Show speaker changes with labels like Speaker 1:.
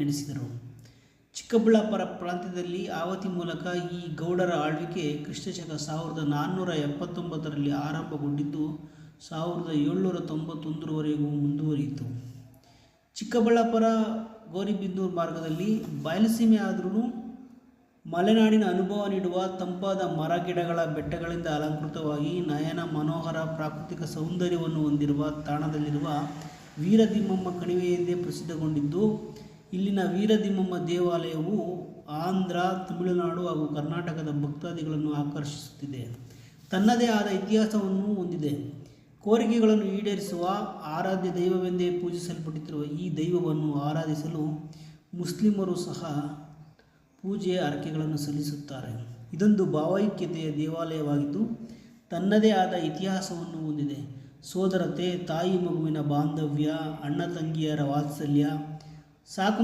Speaker 1: ನಡೆಸಿದರು. ಚಿಕ್ಕಬಳ್ಳಾಪುರ ಪ್ರಾಂತ್ಯದಲ್ಲಿ ಆವತಿ ಮೂಲಕ ಈ ಗೌಡರ ಆಳ್ವಿಕೆ ಕ್ರಿಸ್ತಶಕ 1479ರಲ್ಲಿ ಆರಂಭಗೊಂಡಿದ್ದು 1791ರವರೆಗೂ ಮುಂದುವರಿಯಿತು. ಚಿಕ್ಕಬಳ್ಳಾಪುರ ಗೌರಿಬಿದನೂರು ಮಾರ್ಗದಲ್ಲಿ ಬಯಲುಸೀಮೆ ಆದ್ರೂ ಮಲೆನಾಡಿನ ಅನುಭವ ನೀಡುವ ತಂಪಾದ ಮರಗಿಡಗಳ ಬೆಟ್ಟಗಳಿಂದ ಅಲಂಕೃತವಾಗಿ ನಯನ ಮನೋಹರ ಪ್ರಾಕೃತಿಕ ಸೌಂದರ್ಯವನ್ನು ಹೊಂದಿರುವ ತಾಣದಲ್ಲಿರುವ ವೀರದಿಮ್ಮಮ್ಮ ಕಣಿವೆ ಎಂದೇ ಪ್ರಸಿದ್ಧಗೊಂಡಿದ್ದು, ಇಲ್ಲಿನ ವೀರದಿಮ್ಮಮ್ಮ ದೇವಾಲಯವು ಆಂಧ್ರ, ತಮಿಳುನಾಡು ಹಾಗೂ ಕರ್ನಾಟಕದ ಭಕ್ತಾದಿಗಳನ್ನು ಆಕರ್ಷಿಸುತ್ತಿದೆ. ತನ್ನದೇ ಆದ ಇತಿಹಾಸವನ್ನು ಹೊಂದಿದೆ. ಕೋರಿಕೆಗಳನ್ನು ಈಡೇರಿಸುವ ಆರಾಧ್ಯ ದೈವವೆಂದೇ ಪೂಜಿಸಲ್ಪಡುತ್ತಿರುವ ಈ ದೈವವನ್ನು ಆರಾಧಿಸಲು ಮುಸ್ಲಿಮರು ಸಹ ಪೂಜೆ ಹರಕೆಗಳನ್ನು ಸಲ್ಲಿಸುತ್ತಾರೆ. ಇದೊಂದು ಭಾವೈಕ್ಯತೆಯ ದೇವಾಲಯವಾಗಿದ್ದು ತನ್ನದೇ ಆದ ಇತಿಹಾಸವನ್ನು ಹೊಂದಿದೆ. ಸೋದರತೆ, ತಾಯಿ ಮಗುವಿನ ಬಾಂಧವ್ಯ, ಅಣ್ಣ ತಂಗಿಯರ ವಾತ್ಸಲ್ಯ, ಸಾಕು